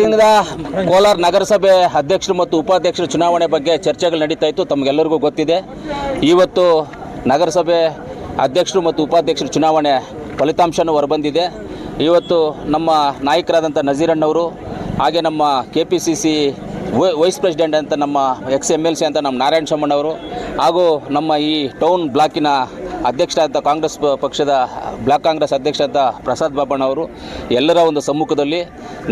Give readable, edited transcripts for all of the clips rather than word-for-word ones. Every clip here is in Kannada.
ದಿನದ ಕೋಲಾರ ನಗರಸಭೆ ಅಧ್ಯಕ್ಷರು ಮತ್ತು ಉಪಾಧ್ಯಕ್ಷರ ಚುನಾವಣೆ ಬಗ್ಗೆ ಚರ್ಚೆಗಳು ನಡೀತಾ ಇತ್ತು. ತಮಗೆಲ್ಲರಿಗೂ ಗೊತ್ತಿದೆ, ಇವತ್ತು ನಗರಸಭೆ ಅಧ್ಯಕ್ಷರು ಮತ್ತು ಉಪಾಧ್ಯಕ್ಷರ ಚುನಾವಣೆ ಫಲಿತಾಂಶನೂ ಹೊರಬಂದಿದೆ. ಇವತ್ತು ನಮ್ಮ ನಾಯಕರಾದಂಥ ನಜೀರಣ್ಣವರು, ಹಾಗೆ ನಮ್ಮ KPCC ವೈಸ್ ಪ್ರೆಸಿಡೆಂಟ್ ಅಂತ ನಮ್ಮ XMLC ಅಂತ ನಮ್ಮ ನಾರಾಯಣ ಶಮ್ಮಣ್ಣವರು, ಹಾಗೂ ನಮ್ಮ ಈ ಟೌನ್ ಬ್ಲಾಕಿನ ಅಧ್ಯಕ್ಷರಾದ ಕಾಂಗ್ರೆಸ್ ಪಕ್ಷದ ಬ್ಲಾಕ್ ಕಾಂಗ್ರೆಸ್ ಅಧ್ಯಕ್ಷರಾದ ಪ್ರಸಾದ್ ಬಾಬಣ್ಣವರು ಎಲ್ಲರ ಒಂದು ಸಮ್ಮುಖದಲ್ಲಿ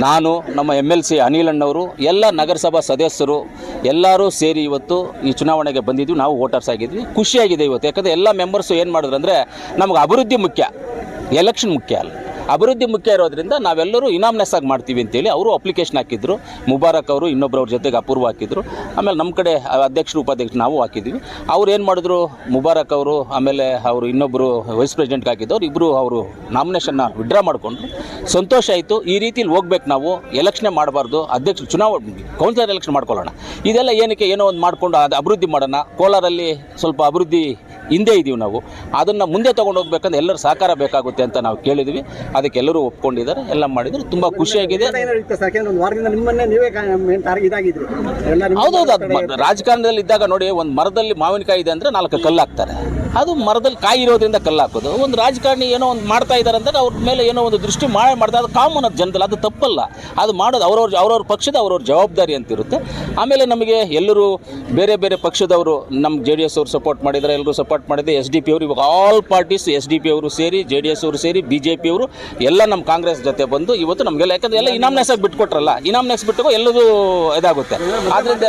ನಾನು, ನಮ್ಮ MLC ಅನಿಲಣ್ಣವರು, ಎಲ್ಲ ನಗರಸಭಾ ಸದಸ್ಯರು ಎಲ್ಲರೂ ಸೇರಿ ಇವತ್ತು ಈ ಚುನಾವಣೆಗೆ ಬಂದಿದ್ವಿ. ನಾವು ವೋಟರ್ಸ್ ಆಗಿದ್ವಿ. ಖುಷಿಯಾಗಿದೆ ಇವತ್ತು. ಯಾಕಂದರೆ ಎಲ್ಲ ಮೆಂಬರ್ಸು ಏನು ಮಾಡಿದ್ರು ಅಂದರೆ, ನಮಗೆ ಅಭಿವೃದ್ಧಿ ಮುಖ್ಯ, ಎಲೆಕ್ಷನ್ ಮುಖ್ಯ ಅಲ್ಲ, ಅಭಿವೃದ್ಧಿ ಮುಖ್ಯ ಇರೋದ್ರಿಂದ ನಾವೆಲ್ಲರೂ ಇನಾಮ್ನೆಸ್ ಆಗಿ ಮಾಡ್ತೀವಿ ಅಂತೇಳಿ ಅವರು ಅಪ್ಲಿಕೇಶನ್ ಹಾಕಿದ್ರು. ಮುಬಾರಕ್ ಅವರು ಇನ್ನೊಬ್ಬರವ್ರ ಜೊತೆಗೆ ಅಪೂರ್ವ ಹಾಕಿದ್ರು. ಆಮೇಲೆ ನಮ್ಮ ಕಡೆ ಅಧ್ಯಕ್ಷರು ಉಪಾಧ್ಯಕ್ಷರು ನಾವು ಹಾಕಿದ್ವಿ. ಅವ್ರು ಏನು ಮಾಡಿದ್ರು, ಮುಬಾರಕ್ ಅವರು ಆಮೇಲೆ ಅವರು ಇನ್ನೊಬ್ಬರು ವೈಸ್ ಪ್ರೆಸಿಡೆಂಟ್ಗೆ ಹಾಕಿದ್ದವ್ರು ಇಬ್ಬರು ಅವರು ನಾಮಿನೇಷನ್ನ ವಿಡ್ರಾ ಮಾಡಿಕೊಂಡ್ರು. ಸಂತೋಷ ಆಯಿತು. ಈ ರೀತಿಲಿ ಹೋಗ್ಬೇಕು. ನಾವು ಎಲೆಕ್ಷನ್ನೇ ಮಾಡಬಾರ್ದು, ಅಧ್ಯಕ್ಷ ಚುನಾವಣೆ ಕೌನ್ಸಿಲರ್ ಎಲೆಕ್ಷನ್ ಮಾಡ್ಕೊಳ್ಳೋಣ. ಇದೆಲ್ಲ ಏನಕ್ಕೆ, ಏನೋ ಒಂದು ಮಾಡಿಕೊಂಡು ಅದು ಅಭಿವೃದ್ಧಿ ಮಾಡೋಣ. ಕೋಲಾರಲ್ಲಿ ಸ್ವಲ್ಪ ಅಭಿವೃದ್ಧಿ ಹಿಂದೆ ಇದ್ದೀವಿ ನಾವು, ಅದನ್ನು ಮುಂದೆ ತೊಗೊಂಡು ಹೋಗ್ಬೇಕಂದ್ರೆ ಎಲ್ಲರ ಸಹಕಾರ ಬೇಕಾಗುತ್ತೆ ಅಂತ ನಾವು ಕೇಳಿದ್ವಿ. ಅದಕ್ಕೆ ಎಲ್ಲರೂ ಒಪ್ಕೊಂಡಿದ್ದಾರೆ, ಎಲ್ಲ ಮಾಡಿದ್ರು. ತುಂಬ ಖುಷಿಯಾಗಿದೆ. ಹೌದೌದು, ಅದು ರಾಜಕಾರಣದಲ್ಲಿ ಇದ್ದಾಗ ನೋಡಿ, ಒಂದು ಮರದಲ್ಲಿ ಮಾವಿನಕಾಯಿ ಇದೆ ಅಂದರೆ 4 ಕಲ್ಲು ಹಾಕ್ತಾರೆ. ಅದು ಮರದಲ್ಲಿ ಕಾಯಿ ಇರೋದ್ರಿಂದ ಕಲ್ಲು ಹಾಕೋದು. ಒಂದು ರಾಜಕಾರಣಿ ಏನೋ ಒಂದು ಮಾಡ್ತಾ ಇದ್ದಾರೆ ಅಂದಾಗ ಅವ್ರ ಮೇಲೆ ಏನೋ ಒಂದು ದೃಷ್ಟಿ ಮಾಡ್ತಾರೆ. ಅದು ಕಾಮನ್, ಅದು ಜನದಲ್ಲಿ, ಅದು ತಪ್ಪಲ್ಲ. ಅದು ಮಾಡೋದು ಅವ್ರವ್ರ ಪಕ್ಷದ ಅವ್ರವ್ರ ಜವಾಬ್ದಾರಿ ಅಂತಿರುತ್ತೆ. ಆಮೇಲೆ ನಮಗೆ ಎಲ್ಲರೂ ಬೇರೆ ಬೇರೆ ಪಕ್ಷದವರು, ನಮ್ಮ JDS ಅವರು ಸಪೋರ್ಟ್ ಮಾಡಿದ್ದಾರೆ, ಎಲ್ಲರೂ ಸಪೋರ್ಟ್ ಮಾಡಿದೆ. SDP ಅವರು, ಇವಾಗ ಆಲ್ ಪಾರ್ಟೀಸ್ SDP ಅವರು ಸೇರಿ, JDS ಅವರು ಸೇರಿ, BJP ಅವರು ಎಲ್ಲ ನಮ್ಮ ಕಾಂಗ್ರೆಸ್ ಜೊತೆ ಬಂದು ಇವತ್ತು ನಮಗೆಲ್ಲ, ಯಾಕಂದರೆ ಎಲ್ಲ ಇನಾಮ್ನೆಸ್ ಆಗಿ ಬಿಟ್ಕೊಟ್ರಲ್ಲ, ಇನಾಮ್ನೆಸ್ ಬಿಟ್ಟು ಎಲ್ಲದೂ ಇದಾಗುತ್ತೆ. ಆದ್ದರಿಂದ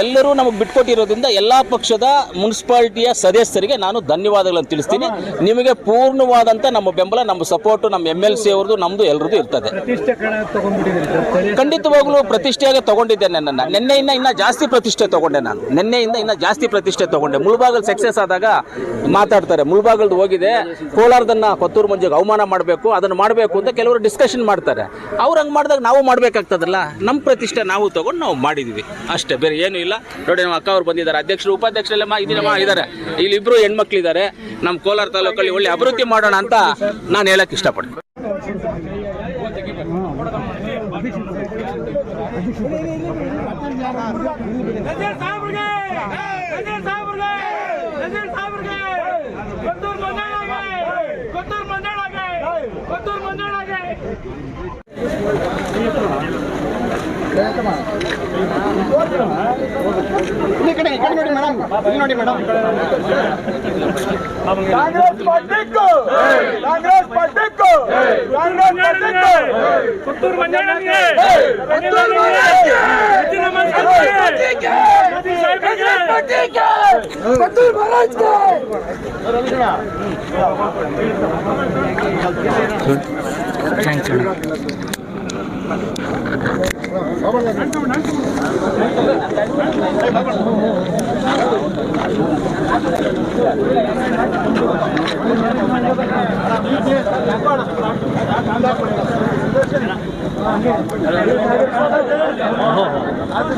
ಎಲ್ಲರೂ ನಮಗೆ ಬಿಟ್ಕೊಟ್ಟಿರೋದ್ರಿಂದ ಎಲ್ಲ ಪಕ್ಷದ ಮುನ್ಸಿಪಾಲ್ಟಿಯ ಸದಸ್ಯರಿಗೆ ನಾನು ಧನ್ಯವಾದಗಳನ್ನು ತಿಳಿಸ್ತೀನಿ. ನಿಮಗೆ ಪೂರ್ಣವಾದಂಥ ನಮ್ಮ ಬೆಂಬಲ, ನಮ್ಮ ಸಪೋರ್ಟು, ನಮ್ಮ MLC ಅವ್ರದ್ದು, ನಮ್ಮದು ಎಲ್ಲರದ್ದು ಇರ್ತದೆ. ಖಂಡಿತವಾಗ್ಲೂ ಪ್ರತಿಷ್ಠೆಯಾಗಿ ತೊಗೊಂಡಿದ್ದೆ. ನಿನ್ನೆಯಿಂದ ಇನ್ನೂ ಜಾಸ್ತಿ ಪ್ರತಿಷ್ಠೆ ತೊಗೊಂಡೆ. ನಾನು ನಿನ್ನೆಯಿಂದ ಇನ್ನೂ ಜಾಸ್ತಿ ಪ್ರತಿಷ್ಠೆ ತೊಗೊಂಡೆ. ಮುಳಬಾಗಲ್ ಸಕ್ಸಸ್ ಆದಾಗ ಮಾತಾಡ್ತಾರೆ, ಮುಳಬಾಗಲ್ದು ಹೋಗಿದೆ, ಕೋಲಾರದನ್ನು ಕೊತ್ತೂರು ಮಂಜುಗೆ ಅವಮಾನ ಮಾಡಬೇಕು, ಅದನ್ನು ಮಾಡಬೇಕು ಅಂತ ಕೆಲವರು ಡಿಸ್ಕಷನ್ ಮಾಡ್ತಾರೆ. ಅವ್ರು ಹಂಗೆ ಮಾಡಿದಾಗ ನಾವು ಮಾಡಬೇಕಾಗ್ತದಲ್ಲ. ನಮ್ಮ ಪ್ರತಿಷ್ಠೆ ನಾವು ತೊಗೊಂಡು ನಾವು ಮಾಡಿದ್ವಿ ಅಷ್ಟೇ, ಬೇರೆ ಏನೂ ಇಲ್ಲ. ನೋಡಿ, ನಮ್ಮ ಅಕ್ಕ ಅವ್ರು ಬಂದಿದ್ದಾರೆ, ಅಧ್ಯಕ್ಷರು ಉಪಾಧ್ಯಕ್ಷರೆಲ್ಲ ಇದ್ದಾರೆ. ಇಲ್ಲಿ ಇಬ್ಬರು ಹೆಣ್ಮಕ್ಳಿದ್ದಾರೆ. ನಮ್ಮ ಕೋಲಾರ ತಾಲೂಕಲ್ಲಿ ಒಳ್ಳೆ ಅಭಿವೃದ್ಧಿ ಮಾಡೋಣ ಅಂತ ನಾನು ಹೇಳಕ್ಕೆ ಇಷ್ಟಪಡ್ತೀನಿ. ನೋಡಿ ಮೇಡಮ್, ಕಾಂಗ್ರೆಸ್ ಪಾರ್ಟಿಗೂ, ಕಾಂಗ್ರೆಸ್ ಪಾರ್ಟಿಗೂ, ಪುತ್ತೂರು ಮಂಜಣ್ಣನಿಗೆ, ಪುತ್ತೂರು ಮಂಜಣ್ಣನಿಗೆ, ಪುತ್ತೂರು ಮಹಾರಾಜ್ಗೆ.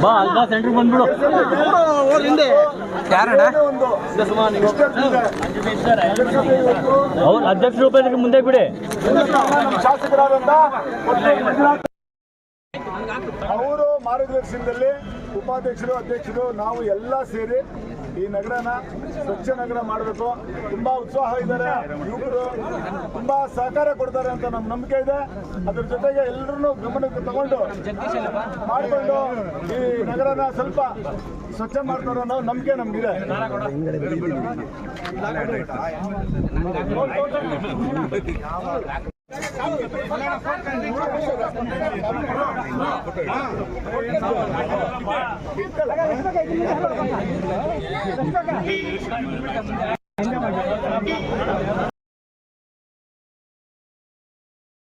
ಬಾ ಅಲ್ವಾ ಸೆಂಟ್ರ್ ಬಂದ್ಬಿಡು. ಅವ್ರು ಅಧ್ಯಕ್ಷ ರೂಪಾಯಿ ಮುಂದೆ ಬಿಡಿ. ಅವರು ಮಾರ್ಗದರ್ಶನದಲ್ಲಿ ಉಪಾಧ್ಯಕ್ಷರು, ಅಧ್ಯಕ್ಷರು, ನಾವು ಎಲ್ಲ ಸೇರಿ ಈ ನಗರನ ಸ್ವಚ್ಛ ನಗರ ಮಾಡಬೇಕು. ತುಂಬಾ ಉತ್ಸಾಹ ಇದ್ದಾರೆ ಯುವಕರು, ತುಂಬಾ ಸಹಕಾರ ಕೊಡ್ತಾರೆ ಅಂತ ನಮ್ಮ ನಂಬಿಕೆ ಇದೆ. ಅದ್ರ ಜೊತೆಗೆ ಎಲ್ಲರನ್ನೂ ಗಮನಕ್ಕೆ ತಗೊಂಡು ಮಾಡಿಕೊಂಡು ಈ ನಗರನ ಸ್ವಲ್ಪ ಸ್ವಚ್ಛ ಮಾಡ್ತಾರೆ ಅನ್ನೋ ನಂಬಿಕೆ ನಮ್ಗಿದೆ.